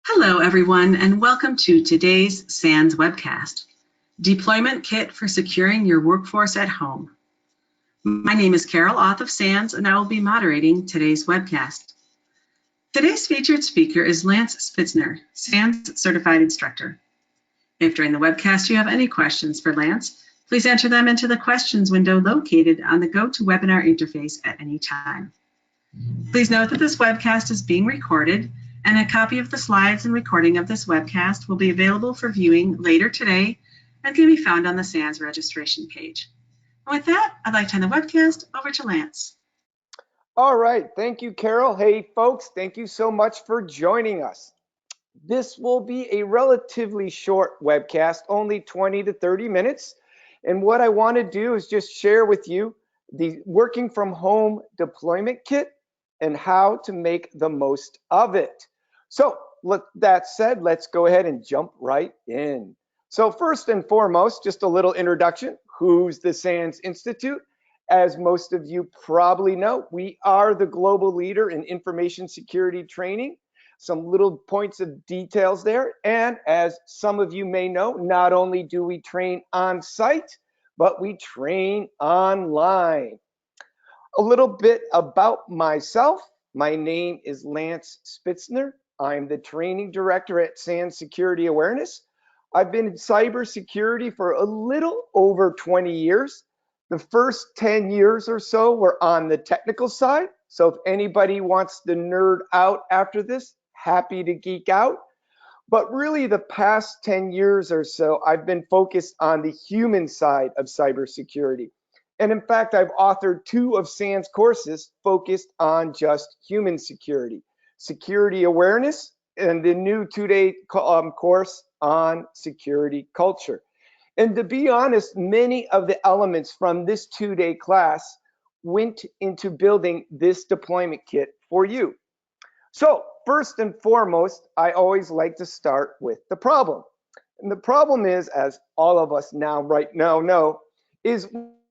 Hello, everyone, and welcome to today's SANS webcast, Deployment Kit for Securing Your Workforce at Home. My name is Carol Auth of SANS, and I will be moderating today's webcast. Today's featured speaker is Lance Spitzner, SANS Certified Instructor. If during the webcast you have any questions for Lance, please enter them into the questions window located on the GoToWebinar interface at any time. Please note that this webcast is being recorded, and a copy of the slides and recording of this webcast will be available for viewing later today and can be found on the SANS registration page. And with that, I'd like to hand the webcast over to Lance. All right, thank you, Carol. Hey, folks, thank you so much for joining us. This will be a relatively short webcast, only 20 to 30 minutes. And what I want to do is just share with you the working from home deployment kit and how to make the most of it. So with that said, let's go ahead and jump right in. So first and foremost, just a little introduction. Who's the SANS Institute? As most of you probably know, we are the global leader in information security training. Some little points of details there. And as some of you may know, not only do we train on site, but we train online. A little bit about myself. My name is Lance Spitzner. I'm the training director at SANS Security Awareness. I've been in cybersecurity for a little over 20 years. The first 10 years or so were on the technical side. So if anybody wants to nerd out after this, happy to geek out. But really the past 10 years or so, I've been focused on the human side of cybersecurity. And in fact, I've authored 2 of SANS courses focused on just human security, security awareness, and the new 2-day course on security culture. And to be honest, many of the elements from this 2-day class went into building this deployment kit for you. So first and foremost, I always like to start with the problem. And the problem is, as all of us right now know, is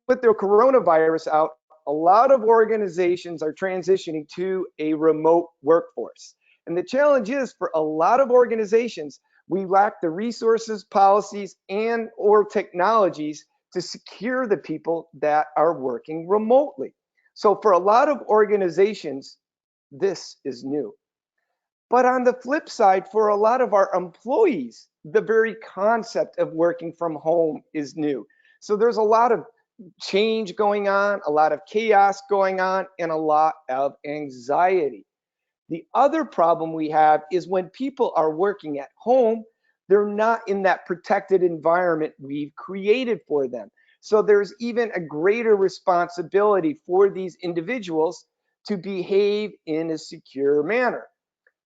with the coronavirus out, a lot of organizations are transitioning to a remote workforce. And the challenge is for a lot of organizations, we lack the resources, policies, and or technologies to secure the people that are working remotely. So for a lot of organizations, this is new. But on the flip side, for a lot of our employees, the very concept of working from home is new. So there's a lot of change going on, a lot of chaos going on, and a lot of anxiety. The other problem we have is when people are working at home, they're not in that protected environment we've created for them. So there's even a greater responsibility for these individuals to behave in a secure manner.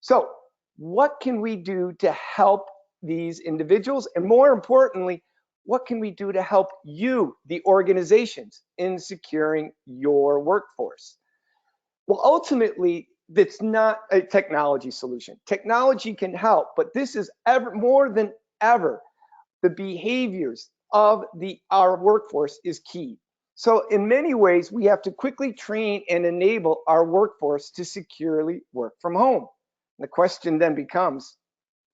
So what can we do to help these individuals? And more importantly, what can we do to help you, the organizations, in securing your workforce? Well, ultimately, it's not a technology solution. Technology can help, but this is more than ever, the behaviors of our workforce is key. So in many ways, we have to quickly train and enable our workforce to securely work from home. And the question then becomes,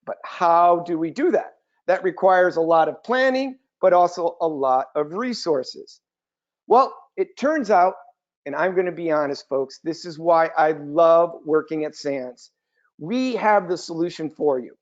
but how do we do that? That requires a lot of planning, but also a lot of resources. Well, it turns out, and I'm going to be honest, folks, this is why I love working at SANS. We have the solution for you.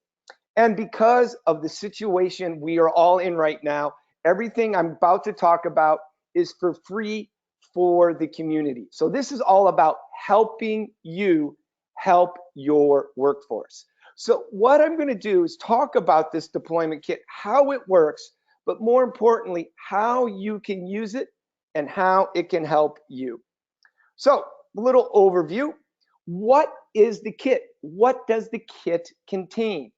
And because of the situation we are all in right now, everything I'm about to talk about is for free for the community. So this is all about helping you help your workforce. So what I'm going to do is talk about this deployment kit, how it works, but more importantly, how you can use it and how it can help you. So a little overview. What is the kit? What does the kit contain?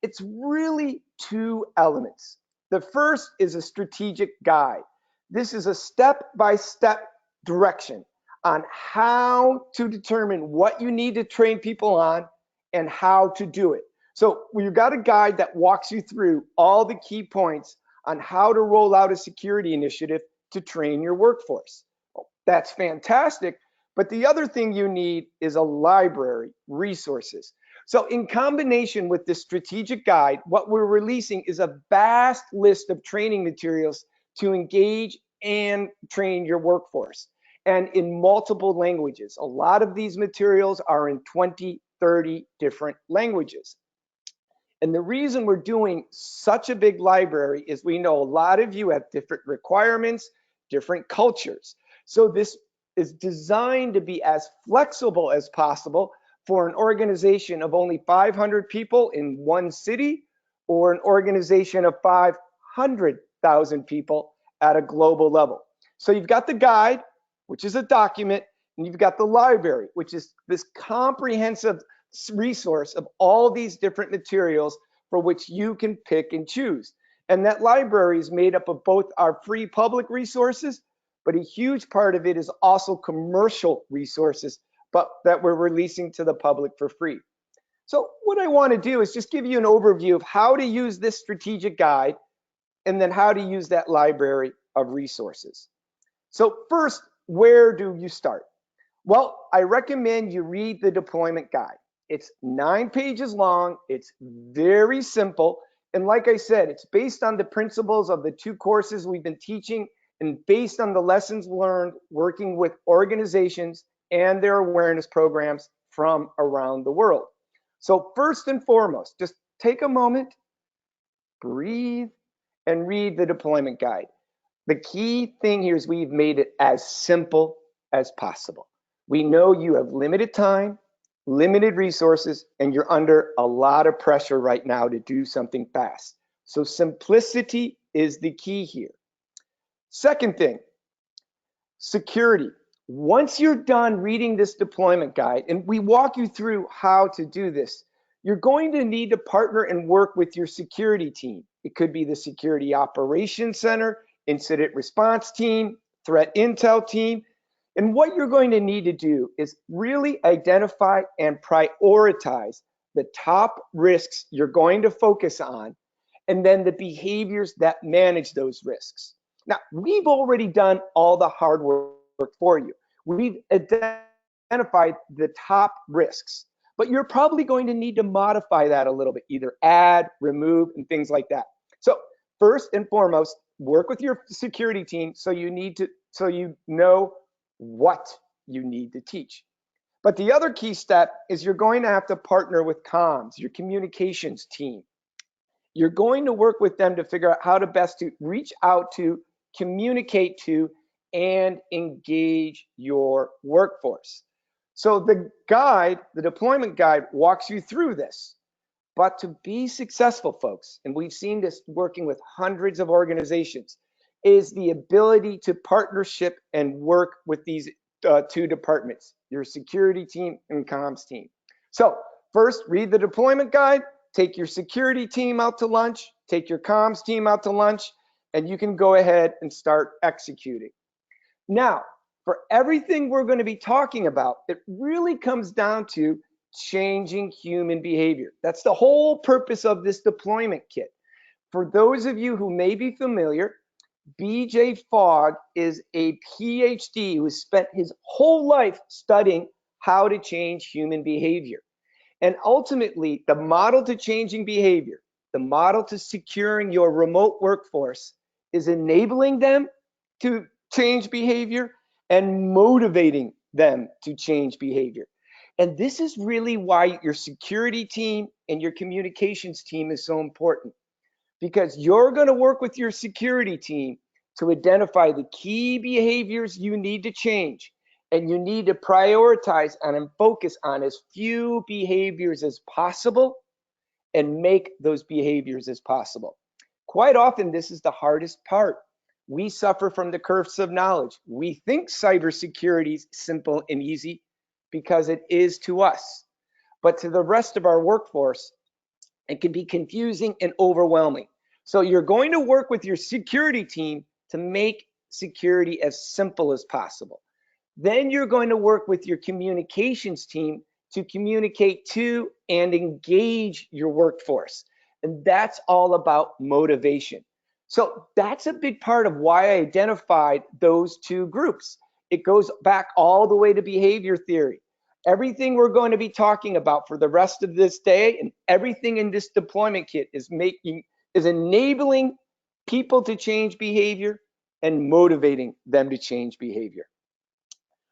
It's really 2 elements. The first is a strategic guide. This is a step-by-step direction on how to determine what you need to train people on and how to do it. So we've got a guide that walks you through all the key points on how to roll out a security initiative to train your workforce. That's fantastic, but the other thing you need is a library, resources. So in combination with the strategic guide, what we're releasing is a vast list of training materials to engage and train your workforce, and in multiple languages. A lot of these materials are in 20, 30 different languages. And the reason we're doing such a big library is we know a lot of you have different requirements, different cultures. So this is designed to be as flexible as possible for an organization of only 500 people in one city, or an organization of 500,000 people at a global level. So you've got the guide, which is a document, and you've got the library, which is this comprehensive resource of all these different materials for which you can pick and choose. And that library is made up of both our free public resources, but a huge part of it is also commercial resources, but that we're releasing to the public for free. So what I want to do is just give you an overview of how to use this strategic guide, and then how to use that library of resources. So first, where do you start? Well, I recommend you read the deployment guide. It's 9 pages long. It's very simple. And like I said, it's based on the principles of the 2 courses we've been teaching, and based on the lessons learned working with organizations and their awareness programs from around the world. So first and foremost, just take a moment, breathe, and read the deployment guide. The key thing here is we've made it as simple as possible. We know you have limited time, limited resources, and you're under a lot of pressure right now to do something fast. So simplicity is the key here. Second thing, security. Once you're done reading this deployment guide, and we walk you through how to do this, you're going to need to partner and work with your security team. It could be the Security Operations Center, Incident Response Team, Threat Intel Team. And what you're going to need to do is really identify and prioritize the top risks you're going to focus on, and then the behaviors that manage those risks. Now, we've already done all the hard work for you. We've identified the top risks, but you're probably going to need to modify that a little bit, either add, remove, and things like that. So first and foremost, work with your security team so you know what you need to teach. But the other key step is you're going to have to partner with comms, your communications team. You're going to work with them to figure out how to best to reach out to, communicate to, and engage your workforce. So the guide, the deployment guide, walks you through this. But to be successful, folks, and we've seen this working with hundreds of organizations, is the ability to partnership and work with these 2 departments, your security team and comms team. So first, read the deployment guide, take your security team out to lunch, take your comms team out to lunch, and you can go ahead and start executing. Now, for everything we're going to be talking about, it really comes down to changing human behavior. That's the whole purpose of this deployment kit. For those of you who may be familiar, BJ Fogg is a PhD who has spent his whole life studying how to change human behavior. And ultimately, the model to changing behavior, the model to securing your remote workforce, is enabling them to change behavior and motivating them to change behavior. And this is really why your security team and your communications team is so important, because you're going to work with your security team to identify the key behaviors you need to change, and you need to prioritize and focus on as few behaviors as possible and make those behaviors as possible. Quite often, this is the hardest part. We suffer from the curse of knowledge. We think cybersecurity is simple and easy because it is to us, but to the rest of our workforce, it can be confusing and overwhelming. So you're going to work with your security team to make security as simple as possible. Then you're going to work with your communications team to communicate to and engage your workforce. And that's all about motivation. So that's a big part of why I identified those 2 groups. It goes back all the way to behavior theory. Everything we're going to be talking about for the rest of this day and everything in this deployment kit is enabling people to change behavior and motivating them to change behavior.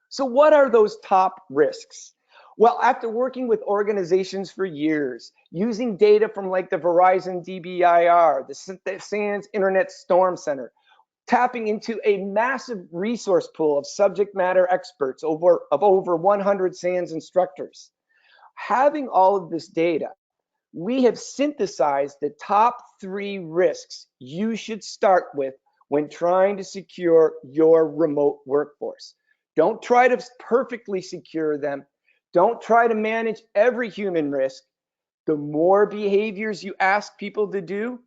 So what are those top risks? Well, after working with organizations for years, using data from like the Verizon DBIR, the SANS Internet Storm Center, tapping into a massive resource pool of subject matter experts of over 100 SANS instructors. Having all of this data, we have synthesized the top 3 risks you should start with when trying to secure your remote workforce. Don't try to perfectly secure them. Don't try to manage every human risk. The more behaviors you ask people to do,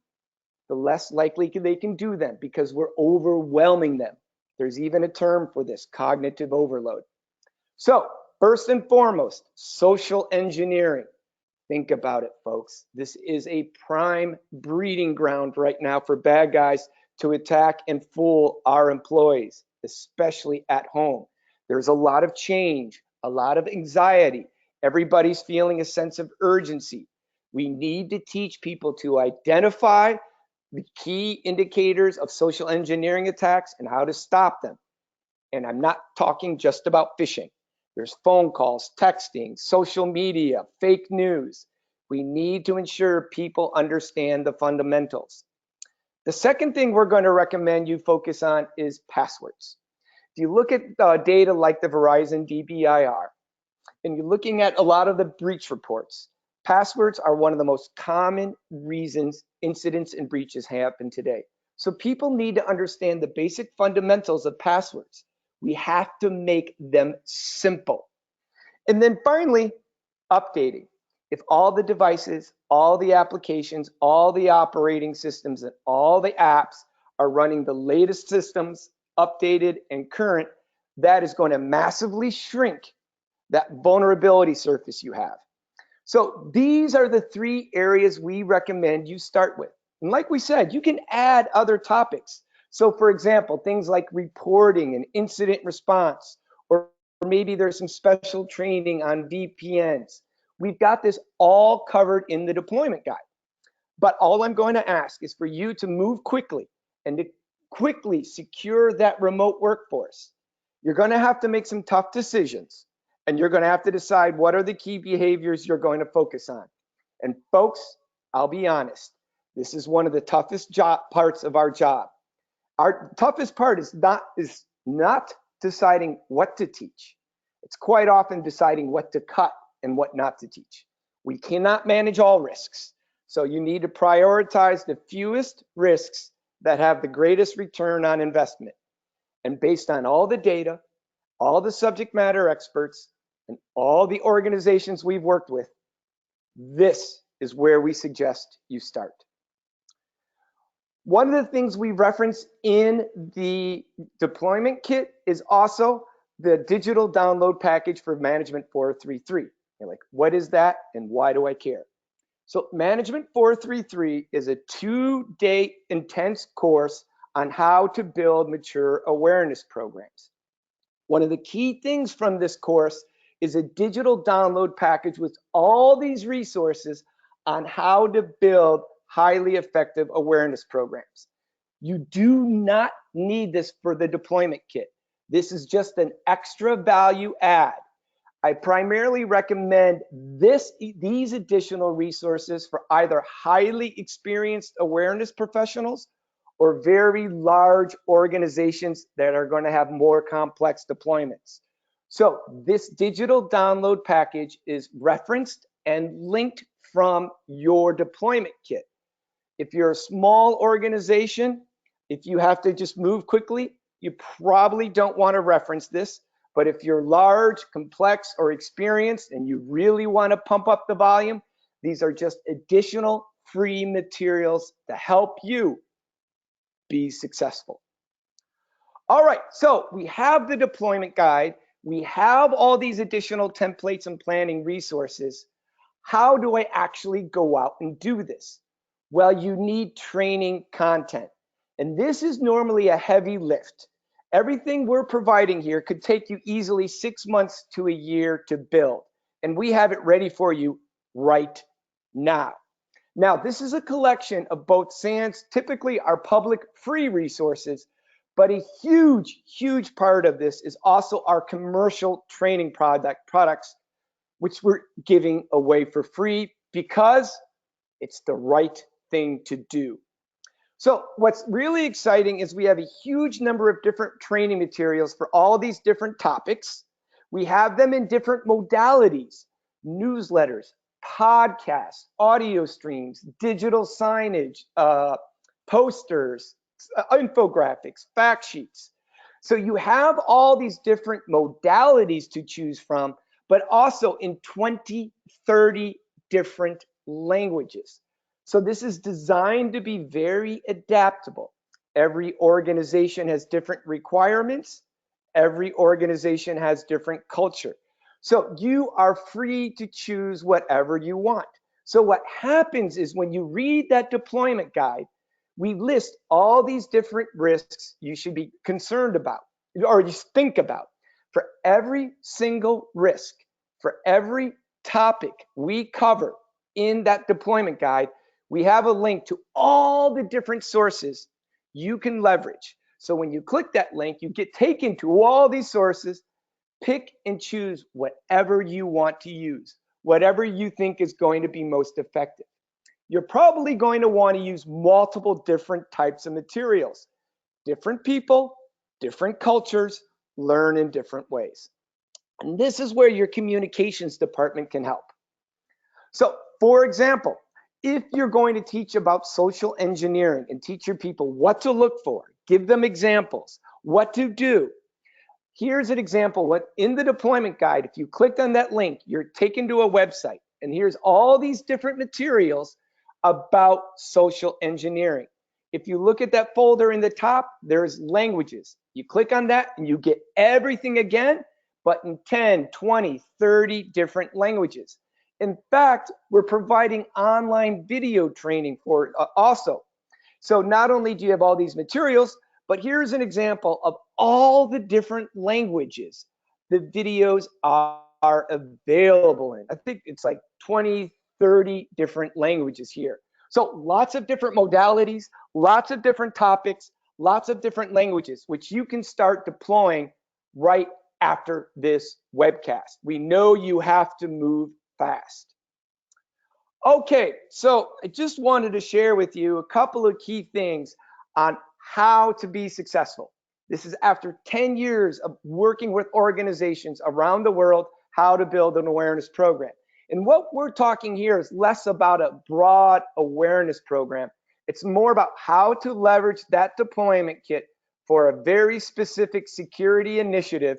the less likely they can do them because we're overwhelming them. There's even a term for this, cognitive overload. So first and foremost, social engineering. Think about it, folks. This is a prime breeding ground right now for bad guys to attack and fool our employees, especially at home. There's a lot of change, a lot of anxiety. Everybody's feeling a sense of urgency. We need to teach people to identify the key indicators of social engineering attacks and how to stop them. And I'm not talking just about phishing. There's phone calls, texting, social media, fake news. We need to ensure people understand the fundamentals. The second thing we're going to recommend you focus on is passwords. If you look at data like the Verizon DBIR, and you're looking at a lot of the breach reports, passwords are one of the most common reasons incidents and breaches happen today. So people need to understand the basic fundamentals of passwords. We have to make them simple. And then finally, updating. If all the devices, all the applications, all the operating systems, and all the apps are running the latest systems, updated and current, that is going to massively shrink that vulnerability surface you have. So these are the 3 areas we recommend you start with. And like we said, you can add other topics. So for example, things like reporting and incident response, or maybe there's some special training on VPNs. We've got this all covered in the deployment guide. But all I'm going to ask is for you to move quickly and to quickly secure that remote workforce. You're going to have to make some tough decisions, and you're going to have to decide what are the key behaviors you're going to focus on. And folks, I'll be honest, this is one of the toughest parts of our job. Our toughest part is not deciding what to teach. It's quite often deciding what to cut and what not to teach. We cannot manage all risks. So you need to prioritize the fewest risks that have the greatest return on investment. And based on all the data, all the subject matter experts, and all the organizations we've worked with, this is where we suggest you start. One of the things we reference in the deployment kit is also the digital download package for Management 433. You're like, what is that and why do I care? So Management 433 is a 2-day intense course on how to build mature awareness programs. One of the key things from this course is a digital download package with all these resources on how to build highly effective awareness programs. You do not need this for the deployment kit. This is just an extra value add. I primarily recommend these additional resources for either highly experienced awareness professionals or very large organizations that are going to have more complex deployments. So this digital download package is referenced and linked from your deployment kit. If you're a small organization, if you have to just move quickly, you probably don't want to reference this. But if you're large, complex, or experienced, and you really want to pump up the volume, these are just additional free materials to help you be successful. All right, so we have the deployment guide. We have all these additional templates and planning resources. How do I actually go out and do this? Well, you need training content. And this is normally a heavy lift. Everything we're providing here could take you easily 6 months to a year to build, and we have it ready for you right now. Now, this is a collection of both SANS, typically our public free resources, but a huge, huge part of this is also our commercial training products, which we're giving away for free because it's the right thing to do. So what's really exciting is we have a huge number of different training materials for all these different topics. We have them in different modalities: newsletters, podcasts, audio streams, digital signage, posters, infographics, fact sheets. So you have all these different modalities to choose from, but also in 20, 30 different languages. So this is designed to be very adaptable. Every organization has different requirements. Every organization has different culture. So you are free to choose whatever you want. So what happens is when you read that deployment guide, we list all these different risks you should be concerned about or just think about. For every single risk, for every topic we cover in that deployment guide, we have a link to all the different sources you can leverage. So when you click that link, you get taken to all these sources. Pick and choose whatever you want to use, whatever you think is going to be most effective. You're probably going to want to use multiple different types of materials. Different people, different cultures, learn in different ways. And this is where your communications department can help. So, for example, if you're going to teach about social engineering and teach your people what to look for, give them examples, what to do. Here's an example. What in the deployment guide, if you click on that link, you're taken to a website, and here's all these different materials about social engineering. If you look at that folder in the top, there's languages. You click on that and you get everything again, but in 10, 20, 30 different languages. In fact, we're providing online video training for also. So not only do you have all these materials, but here's an example of all the different languages the videos are available in. I think it's like 20, 30 different languages here. So lots of different modalities, lots of different topics, lots of different languages, which you can start deploying right after this webcast. We know you have to move fast. Okay, so I just wanted to share with you a couple of key things on how to be successful. This is after 10 years of working with organizations around the world, how to build an awareness program. And what we're talking here is less about a broad awareness program. It's more about how to leverage that deployment kit for a very specific security initiative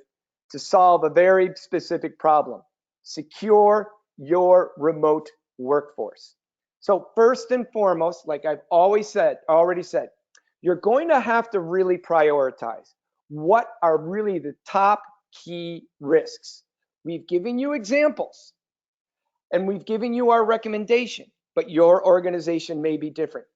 to solve a very specific problem. Secure your remote workforce. So first and foremost, like I've already said, you're going to have to really prioritize what are really the top key risks. We've given you examples and we've given you our recommendation, but your organization may be different.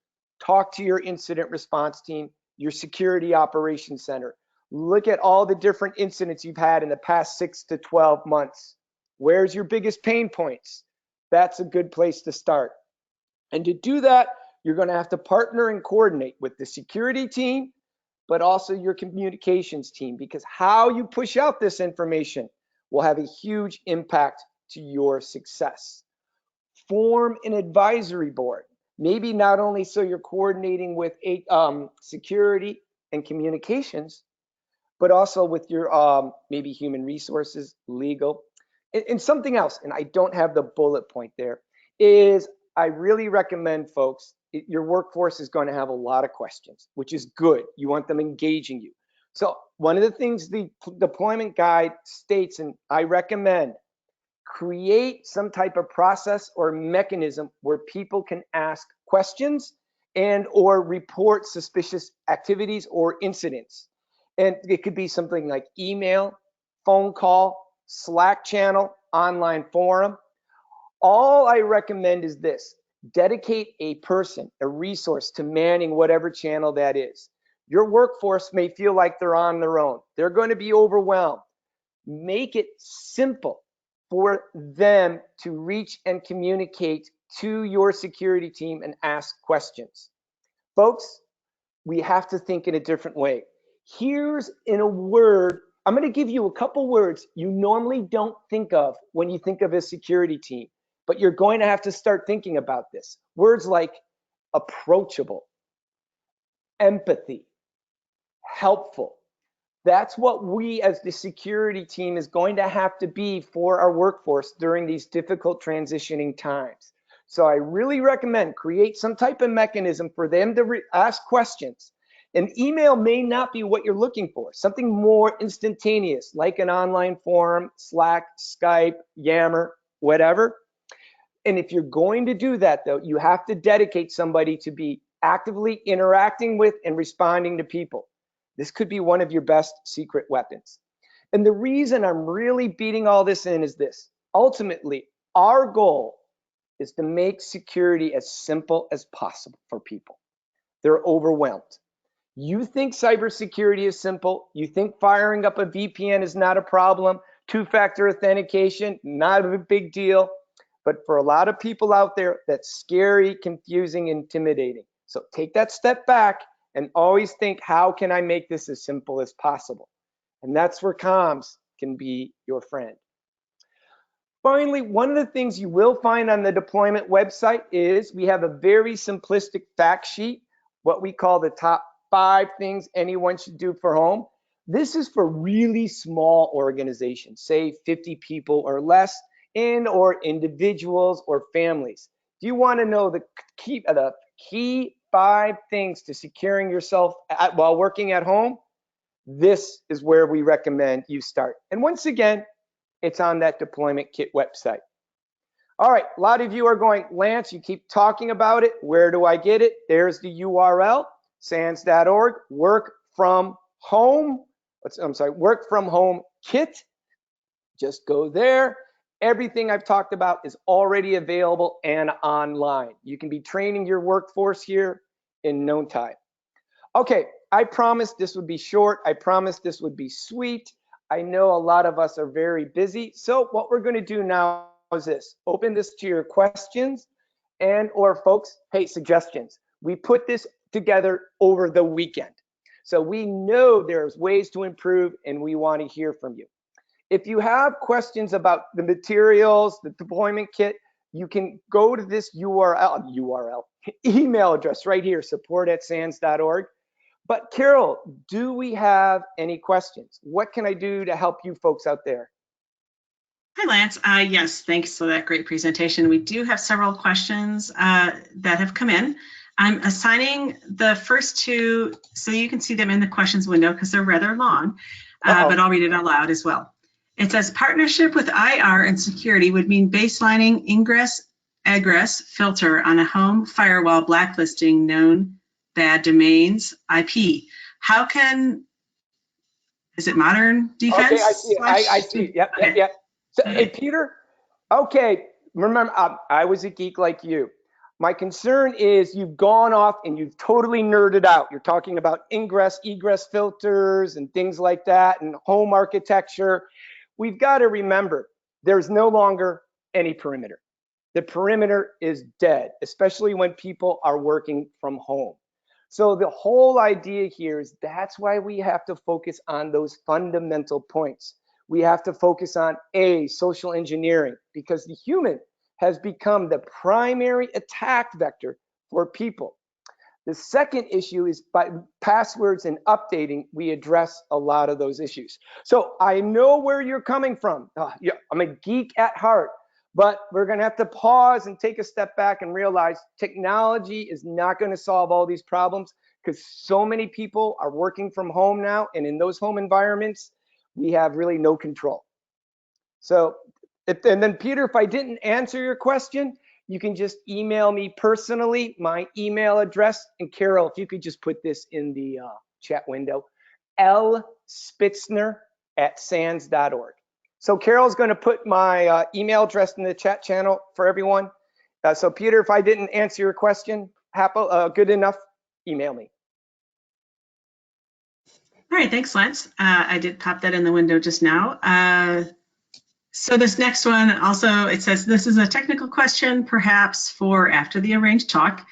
Talk to your incident response team, your security operations center. Look at all the different incidents you've had in the past 6 to 12 months. Where's your biggest pain points? That's a good place to start. And to do that, you're going to have to partner and coordinate with the security team, but also your communications team, because how you push out this information will have a huge impact to your success. Form an advisory board. Maybe not only so you're coordinating with security and communications, but also with your maybe human resources, legal, and something else. And I don't have the bullet point there, is I really recommend folks, your workforce is going to have a lot of questions, which is good. You want them engaging you. So one of the things the deployment guide states, and I recommend, create some type of process or mechanism where people can ask questions and or report suspicious activities or incidents. And it could be something like email, phone call, Slack channel, online forum. All I recommend is this: dedicate a person, a resource to manning whatever channel that is. Your workforce may feel like they're on their own. They're going to be overwhelmed. Make it simple for them to reach and communicate to your security team and ask questions. Folks, we have to think in a different way. Here's in a word, I'm going to give you a couple words you normally don't think of when you think of a security team, but you're going to have to start thinking about this. Words like approachable, empathy, helpful. That's what we as the security team is going to have to be for our workforce during these difficult transitioning times. So I really recommend create some type of mechanism for them to ask questions. An email may not be what you're looking for, something more instantaneous, like an online forum, Slack, Skype, Yammer, whatever. And if you're going to do that, though, you have to dedicate somebody to be actively interacting with and responding to people. This could be one of your best secret weapons. And the reason I'm really beating all this in is this. Ultimately, our goal is to make security as simple as possible for people. They're overwhelmed. You think cybersecurity is simple. You think firing up a VPN is not a problem. Two-factor authentication, not a big deal. But for a lot of people out there, that's scary, confusing, intimidating. So take that step back and always think, how can I make this as simple as possible? And that's where comms can be your friend. Finally, one of the things you will find on the deployment website is we have a very simplistic fact sheet, what we call the top 5 things anyone should do for home. This is for really small organizations, say 50 people or less, and or individuals or families. Do you want to know the key 5 things to securing yourself while working at home? This is where we recommend you start. And once again, it's on that deployment kit website. All right, a lot of you are going, Lance, you keep talking about it. Where do I get it? There's the URL, sans.org, work from home kit. Just go there. Everything I've talked about is already available and online. You can be training your workforce here in no time. Okay, I promised this would be short. I promised this would be sweet. I know a lot of us are very busy. So what we're going to do now is this. Open this to your questions and or folks, hey, suggestions. We put this together over the weekend. So we know there's ways to improve and we want to hear from you. If you have questions about the materials, the deployment kit, you can go to this email address right here, support@sans.org. But Carol, do we have any questions? What can I do to help you folks out there? Hi, Lance. Yes, thanks for that great presentation. We do have several questions that have come in. I'm assigning the first 2 so you can see them in the questions window because they're rather long, but I'll read it out loud as well. It says, partnership with IR and security would mean baselining ingress-egress filter on a home firewall blacklisting known bad domains IP. How can, is it modern defense? Okay, I see. I see. Yep, okay. Yep. So, hey, Peter. Okay, remember, I was a geek like you. My concern is you've gone off and you've totally nerded out. You're talking about ingress, egress filters and things like that and home architecture. We've got to remember there's no longer any perimeter. The perimeter is dead, especially when people are working from home. So the whole idea here is that's why we have to focus on those fundamental points. We have to focus on social engineering, because the human has become the primary attack vector for people. The second issue is by passwords and updating, we address a lot of those issues. So I know where you're coming from. I'm a geek at heart, but we're going to have to pause and take a step back and realize technology is not going to solve all these problems, because so many people are working from home now, and in those home environments, we have really no control. So, and then Peter, if I didn't answer your question, you can just email me personally, my email address. And Carol, if you could just put this in the chat window, lspitzner@sans.org. So Carol's going to put my email address in the chat channel for everyone. So Peter, if I didn't answer your question, good enough, email me. All right, thanks, Lance. I did pop that in the window just now. So this next one also, it says, this is a technical question, perhaps for after the arranged talk.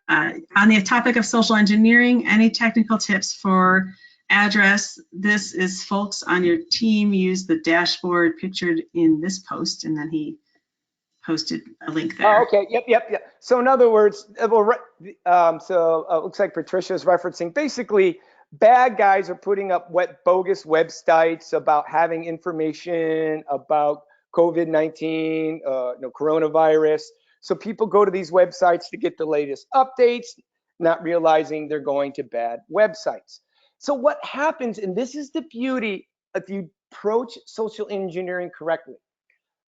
On the topic of social engineering, any technical tips for address? This is folks on your team use the dashboard pictured in this post, and then he posted a link there. Oh, okay. Yep. So in other words, it looks like Patricia's referencing basically bad guys are putting up bogus websites about having information about COVID-19, coronavirus. So people go to these websites to get the latest updates, not realizing they're going to bad websites. So what happens, and this is the beauty if you approach social engineering correctly,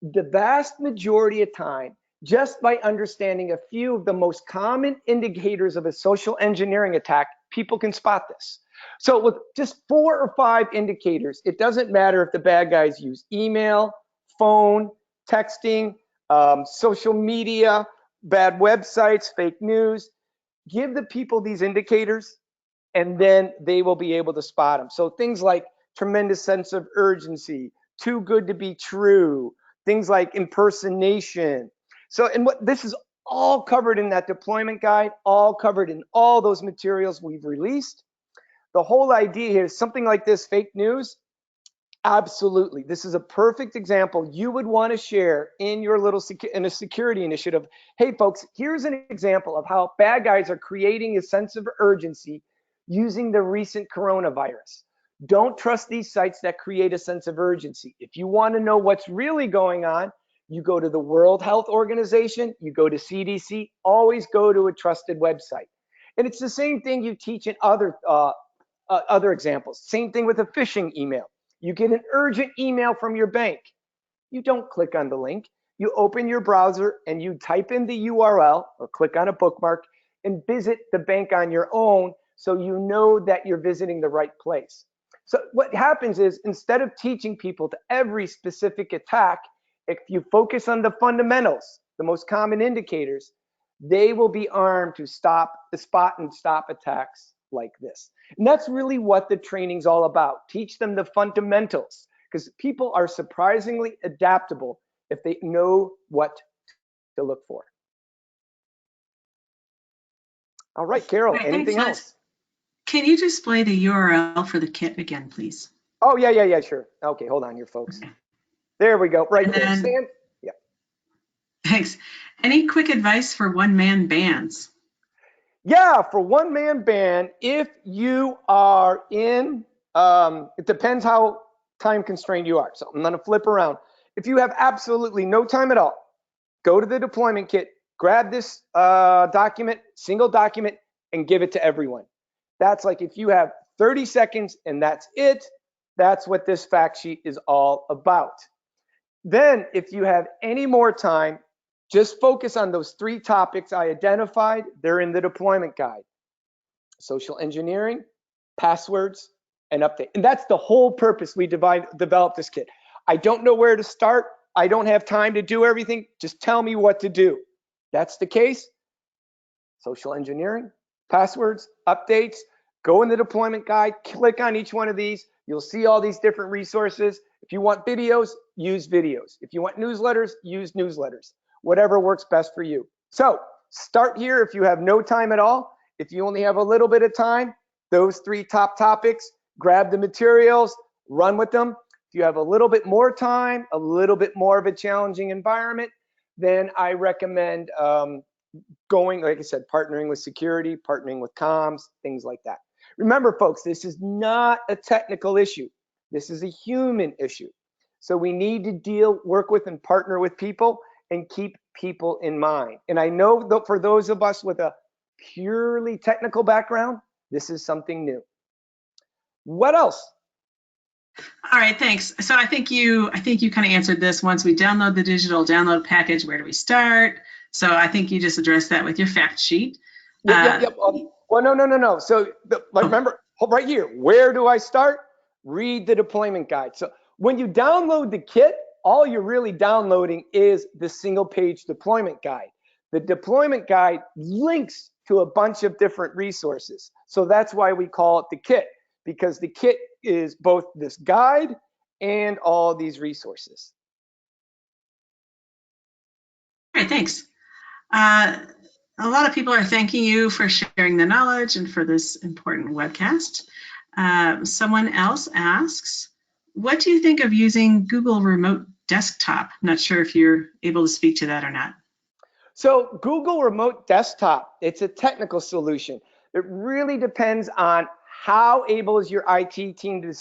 the vast majority of time, just by understanding a few of the most common indicators of a social engineering attack, people can spot this. So with just 4 or 5 indicators, it doesn't matter if the bad guys use email, phone, texting, social media, bad websites, fake news. Give the people these indicators, and then they will be able to spot them. So things like tremendous sense of urgency, too good to be true, things like impersonation. So, and what this is all covered in that deployment guide, all covered in all those materials we've released. The whole idea here is something like this, fake news. Absolutely, this is a perfect example you would want to share in your little in a security initiative. Hey folks, here's an example of how bad guys are creating a sense of urgency using the recent coronavirus. Don't trust these sites that create a sense of urgency. If you want to know what's really going on, you go to the World Health Organization, you go to CDC, always go to a trusted website. And it's the same thing you teach in other examples. Same thing with a phishing email. You get an urgent email from your bank. You don't click on the link. You open your browser and you type in the URL or click on a bookmark and visit the bank on your own so you know that you're visiting the right place. So what happens is, instead of teaching people to every specific attack, if you focus on the fundamentals, the most common indicators, they will be armed to spot and stop attacks like this. And that's really what the training's all about. Teach them the fundamentals, because people are surprisingly adaptable if they know what to look for. All right, Carol, Right, anything thanks, else? Can you display the URL for the kit again, please? Oh, yeah, sure. Okay, hold on here, folks. Okay. There we go, right And there. then, Yeah. thanks. Any quick advice for one-man bands? Yeah, for one-man band, if you are in, it depends how time constrained you are. So I'm gonna flip around. If you have absolutely no time at all, go to the deployment kit, grab this document, single document, and give it to everyone. That's like if you have 30 seconds and that's it, that's what this fact sheet is all about. Then if you have any more time, just focus on those 3 topics I identified. They're in the deployment guide: social engineering, passwords, and update. And that's the whole purpose we developed this kit. I don't know where to start. I don't have time to do everything. Just tell me what to do. That's the case. Social engineering, passwords, updates. Go in the deployment guide, click on each one of these. You'll see all these different resources. If you want videos, use videos. If you want newsletters, use newsletters. Whatever works best for you. So start here if you have no time at all. If you only have a little bit of time, those 3 top topics, grab the materials, run with them. If you have a little bit more time, a little bit more of a challenging environment, then I recommend going, like I said, partnering with security, partnering with comms, things like that. Remember, folks, this is not a technical issue. This is a human issue. So we need to work with and partner with people and keep people in mind. And I know that for those of us with a purely technical background, this is something new. What else? All right, thanks. So I think you kind of answered this. Once we download the digital download package, where do we start? So I think you just addressed that with your fact sheet. Yep. Well, no. So remember, right here, where do I start? Read the deployment guide. So when you download the kit, all you're really downloading is the single page deployment guide. The deployment guide links to a bunch of different resources. So that's why we call it the kit, because the kit is both this guide and all these resources. All right, thanks. A lot of people are thanking you for sharing the knowledge and for this important webcast. Someone else asks, what do you think of using Google Remote Desktop? I'm not sure if you're able to speak to that or not. So Google Remote Desktop, it's a technical solution. It really depends on how able is your IT team to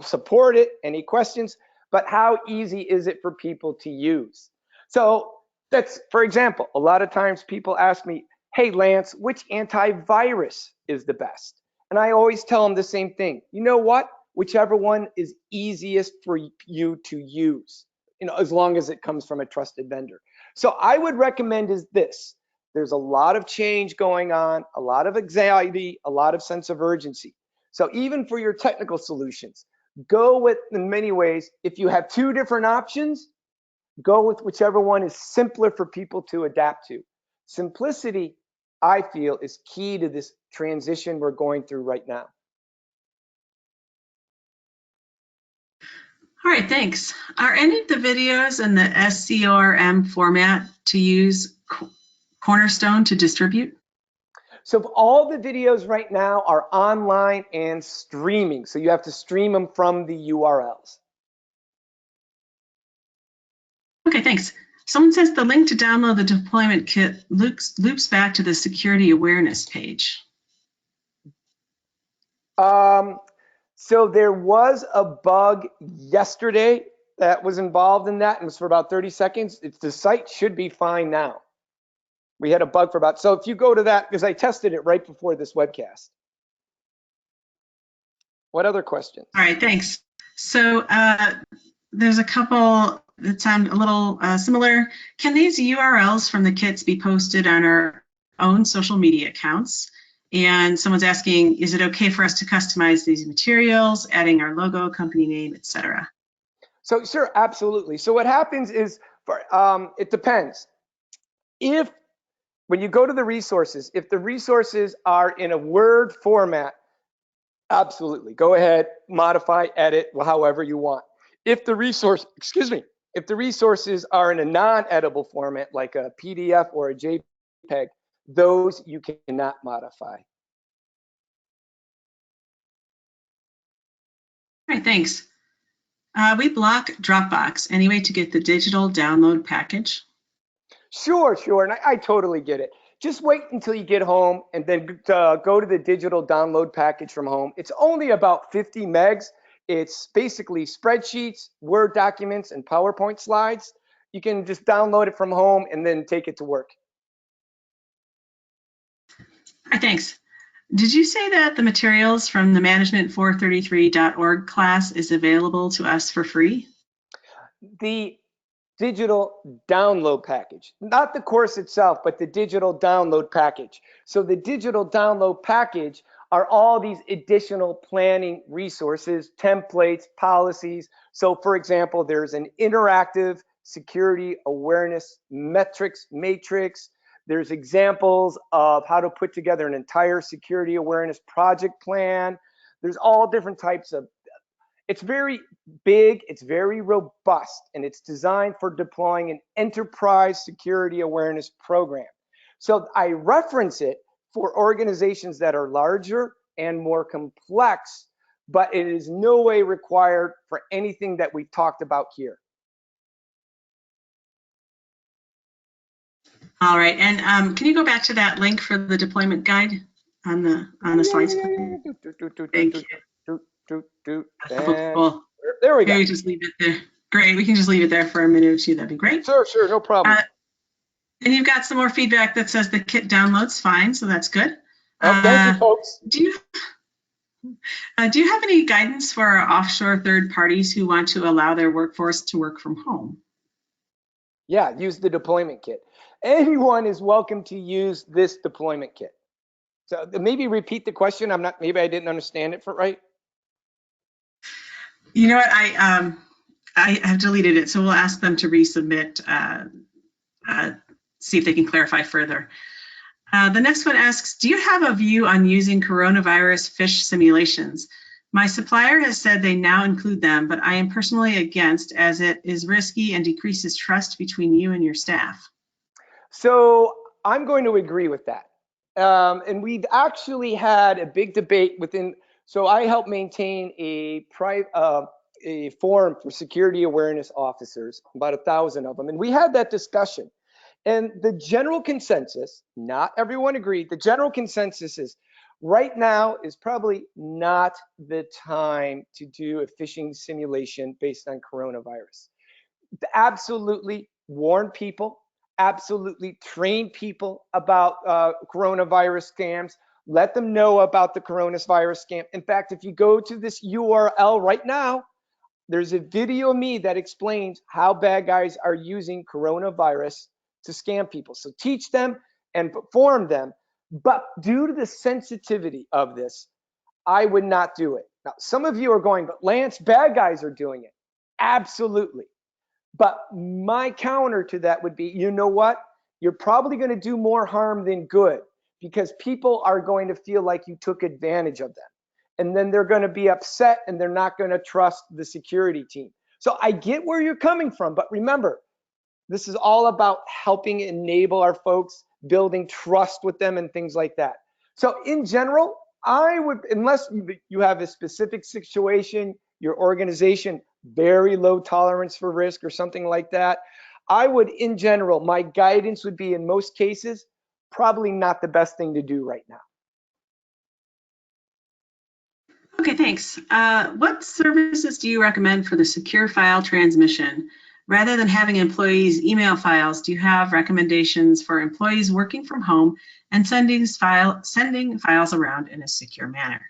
support it, any questions, but how easy is it for people to use? So that's, for example, a lot of times people ask me, hey, Lance, which antivirus is the best? And I always tell them the same thing. You know what? Whichever one is easiest for you to use, as long as it comes from a trusted vendor. So I would recommend is this. There's a lot of change going on, a lot of anxiety, a lot of sense of urgency. So even for your technical solutions, go with, in many ways, if you have two different options, go with whichever one is simpler for people to adapt to. Simplicity, I feel, is key to this transition we're going through right now. All right, thanks. Are any of the videos in the SCORM format to use Cornerstone to distribute? So all the videos right now are online and streaming. So you have to stream them from the URLs. Okay, thanks. Someone says the link to download the deployment kit loops back to the security awareness page. So there was a bug yesterday that was involved in that, and it was for about 30 seconds. The site should be fine now. We had a bug for about, so if you go to that, because I tested it right before this webcast. What other questions? All right, thanks. So there's a couple that sound a little similar. Can these URLs from the kits be posted on our own social media accounts? And someone's asking, is it okay for us to customize these materials, adding our logo, company name, etc.? So sure, absolutely. So what happens is, it depends. When you go to the resources, if the resources are in a Word format, absolutely, go ahead, modify, edit, however you want. If the resources are in a non-editable format, like a PDF or a JPEG, those you cannot modify. All right, thanks. We block Dropbox. Any way to get the digital download package? Sure, and I totally get it. Just wait until you get home and then go to the digital download package from home. It's only about 50 megs. It's basically spreadsheets, Word documents, and PowerPoint slides. You can just download it from home and then take it to work. All right, thanks. Did you say that the materials from the management433.org class is available to us for free? The digital download package, not the course itself, but the digital download package. So the digital download package are all these additional planning resources, templates, policies. So for example, there's an interactive security awareness metrics matrix. There's examples of how to put together an entire security awareness project plan. There's all different types of, it's very big, it's very robust, and it's designed for deploying an enterprise security awareness program. So I reference it for organizations that are larger and more complex, but it is no way required for anything that we've talked about here. All right, and can you go back to that link for the deployment guide on the slides? Thank you. Cool. There we go. Maybe just leave it there. Great, we can just leave it there for a minute or two. That'd be great. Sure, no problem. And you've got some more feedback that says the kit downloads fine, so that's good. Thank you, folks. Do you have any guidance for our offshore third parties who want to allow their workforce to work from home? Yeah, use the deployment kit. Anyone is welcome to use this deployment kit. So maybe repeat the question. Maybe I didn't understand it right. You know what? I have deleted it, so we'll ask them to resubmit. See if they can clarify further. The next one asks, do you have a view on using coronavirus fish simulations? My supplier has said they now include them, but I am personally against as it is risky and decreases trust between you and your staff. So I'm going to agree with that. And we've actually had a big debate within. So I help maintain a forum for security awareness officers, about 1,000 of them, and we had that discussion. And the general consensus, not everyone agreed, the general consensus is right now is probably not the time to do a phishing simulation based on coronavirus. Absolutely warn people, absolutely train people about coronavirus scams. Let them know about the coronavirus scam. In fact, if you go to this URL right now, there's a video of me that explains how bad guys are using coronavirus to scam people. So teach them and inform them. But due to the sensitivity of this, I would not do it. Now, some of you are going, but Lance, bad guys are doing it. Absolutely. But my counter to that would be, you know what? You're probably going to do more harm than good because people are going to feel like you took advantage of them. And then they're going to be upset and they're not going to trust the security team. So I get where you're coming from, but remember, this is all about helping enable our folks, building trust with them and things like that. So in general, I would, unless you have a specific situation, your organization, very low tolerance for risk or something like that, I would, in general, my guidance would be in most cases, probably not the best thing to do right now. Okay, thanks. What services do you recommend for the secure file transmission? Rather than having employees email files, do you have recommendations for employees working from home and sending files around in a secure manner?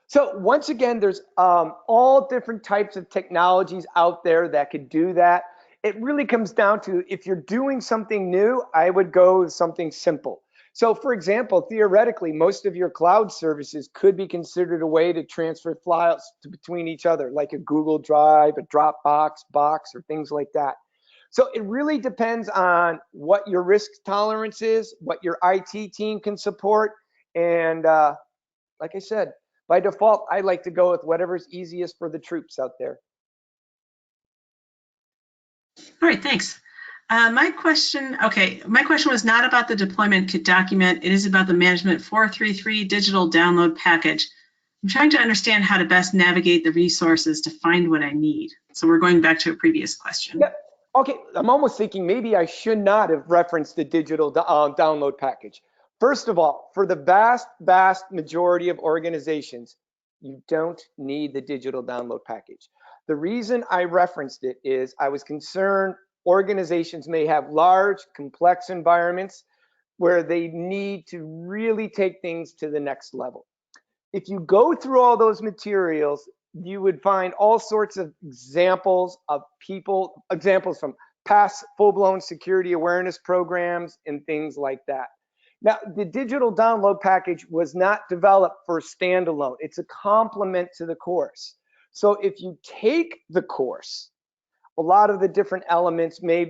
So once again, there's all different types of technologies out there that could do that. It really comes down to if you're doing something new, I would go with something simple. So for example, theoretically, most of your cloud services could be considered a way to transfer files between each other, like a Google Drive, a Dropbox box, or things like that. So it really depends on what your risk tolerance is, what your IT team can support. And like I said, by default, I like to go with whatever's easiest for the troops out there. All right, thanks. My question was not about the deployment kit document. It is about the management 433 digital download package. I'm trying to understand how to best navigate the resources to find what I need. So we're going back to a previous question. Yep. Okay, I'm almost thinking maybe I should not have referenced the digital download package. First of all, for the vast majority of organizations, you don't need the digital download package. The reason I referenced it is I was concerned organizations may have large, complex environments where they need to really take things to the next level. If you go through all those materials, you would find all sorts of examples from past full-blown security awareness programs and things like that. Now, the digital download package was not developed for standalone. It's a complement to the course. So if you take the course, a lot of the different elements may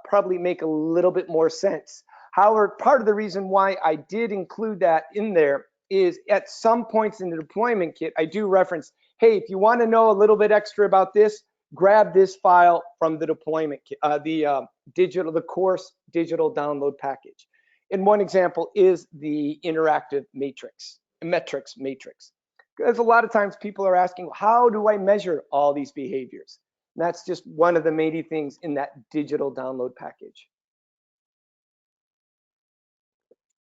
probably make a little bit more sense. However, part of the reason why I did include that in there is at some points in the deployment kit, I do reference, hey, if you want to know a little bit extra about this, grab this file from the deployment kit, the course digital download package. And one example is the interactive metrics matrix. Because a lot of times people are asking, how do I measure all these behaviors? And that's just one of the many things in that digital download package.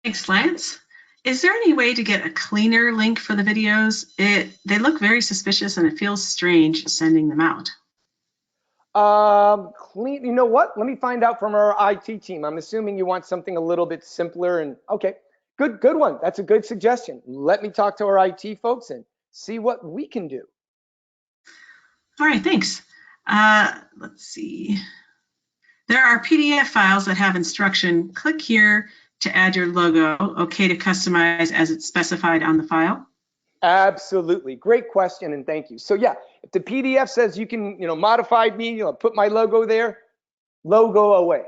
Thanks, Lance. Is there any way to get a cleaner link for the videos? They look very suspicious and it feels strange sending them out. Clean, you know what? Let me find out from our IT team. I'm assuming you want something a little bit simpler and okay, good one. That's a good suggestion. Let me talk to our IT folks and see what we can do. All right, thanks. Let's see. There are PDF files that have instruction. Click here to add your logo. Okay to customize as it's specified on the file? Absolutely. Great question, and thank you. So yeah, if the PDF says you can, modify me, put my logo there, logo away.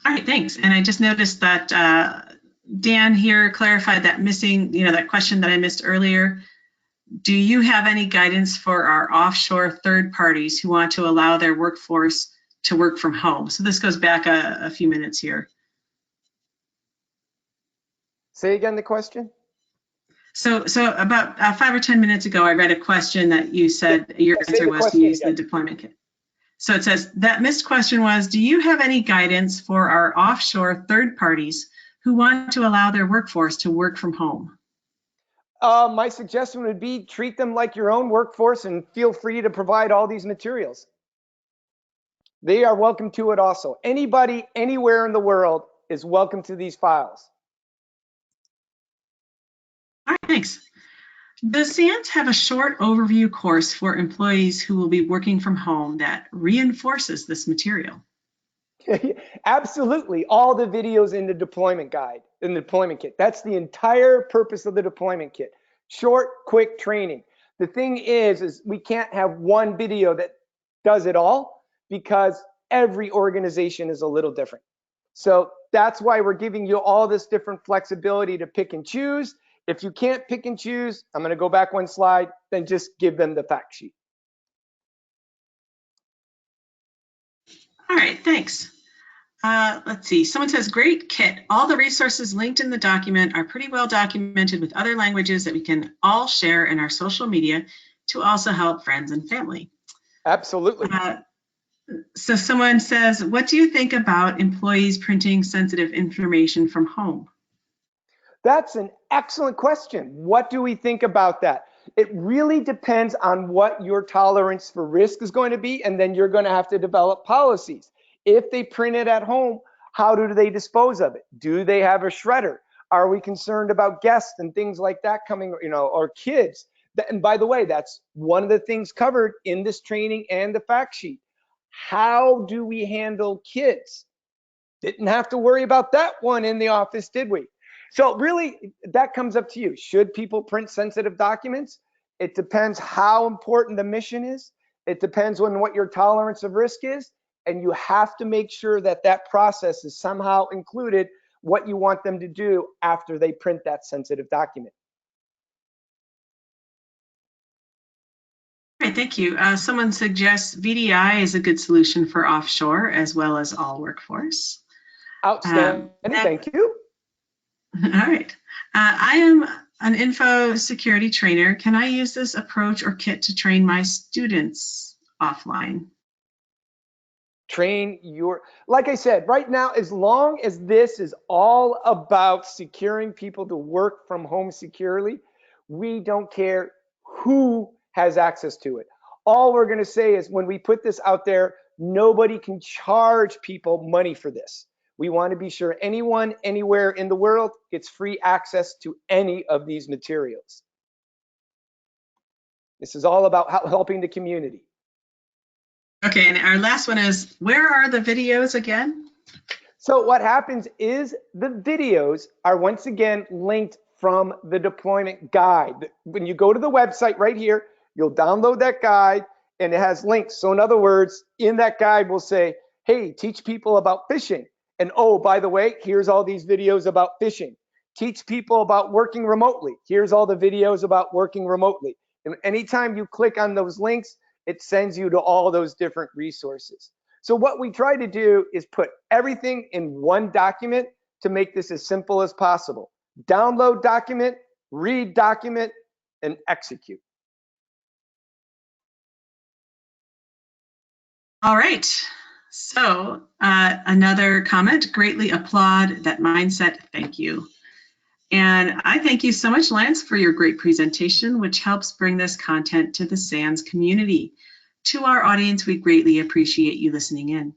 All right, thanks. And I just noticed that Dan here clarified that that question that I missed earlier. Do you have any guidance for our offshore third parties who want to allow their workforce to work from home? So this goes back a few minutes here. Say again the question. So about 5 or 10 minutes ago, I read a question that you said your answer was to use the deployment kit. So it says, that missed question was, do you have any guidance for our offshore third parties who want to allow their workforce to work from home? My suggestion would be treat them like your own workforce and feel free to provide all these materials. They are welcome to it also. Anybody, anywhere in the world is welcome to these files. All right, thanks. Does SANS have a short overview course for employees who will be working from home that reinforces this material? Absolutely. All the videos in the deployment guide, in the deployment kit. That's the entire purpose of the deployment kit. Short, quick training. The thing is we can't have one video that does it all because every organization is a little different. So that's why we're giving you all this different flexibility to pick and choose. If you can't pick and choose, I'm going to go back one slide, then just give them the fact sheet. All right, thanks. Let's see, someone says, great kit. All the resources linked in the document are pretty well documented with other languages that we can all share in our social media to also help friends and family. Absolutely. So someone says, what do you think about employees printing sensitive information from home? That's an excellent question. What do we think about that? It really depends on what your tolerance for risk is going to be, and then you're going to have to develop policies. If they print it at home, how do they dispose of it? Do they have a shredder? Are we concerned about guests and things like that coming, or kids? And by the way, that's one of the things covered in this training and the fact sheet. How do we handle kids? Didn't have to worry about that one in the office, did we? So really, that comes up to you. Should people print sensitive documents? It depends how important the mission is. It depends on what your tolerance of risk is. And you have to make sure that that process is somehow included what you want them to do after they print that sensitive document. All right, thank you. Someone suggests VDI is a good solution for offshore as well as all workforce. Outstanding, thank you. All right. I am an info security trainer. Can I use this approach or kit to train my students offline? Train your, like I said, right now, as long as this is all about securing people to work from home securely, we don't care who has access to it. All we're going to say is when we put this out there, nobody can charge people money for this. We want to be sure anyone, anywhere in the world gets free access to any of these materials. This is all about helping the community. Okay, and our last one is, where are the videos again? So what happens is the videos are once again linked from the deployment guide. When you go to the website right here, you'll download that guide and it has links. So in other words, in that guide we'll say, hey, teach people about phishing. And oh, by the way, here's all these videos about phishing. Teach people about working remotely. Here's all the videos about working remotely. And anytime you click on those links, it sends you to all those different resources. So what we try to do is put everything in one document to make this as simple as possible. Download document, read document, and execute. All right. So another comment, greatly applaud that mindset. Thank you. And I thank you so much, Lance, for your great presentation, which helps bring this content to the SANS community. To our audience, we greatly appreciate you listening in.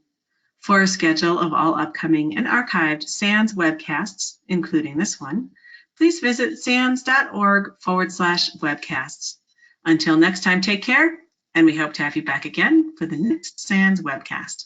For a schedule of all upcoming and archived SANS webcasts, including this one, please visit sans.org/webcasts. Until next time, take care, and we hope to have you back again for the next SANS webcast.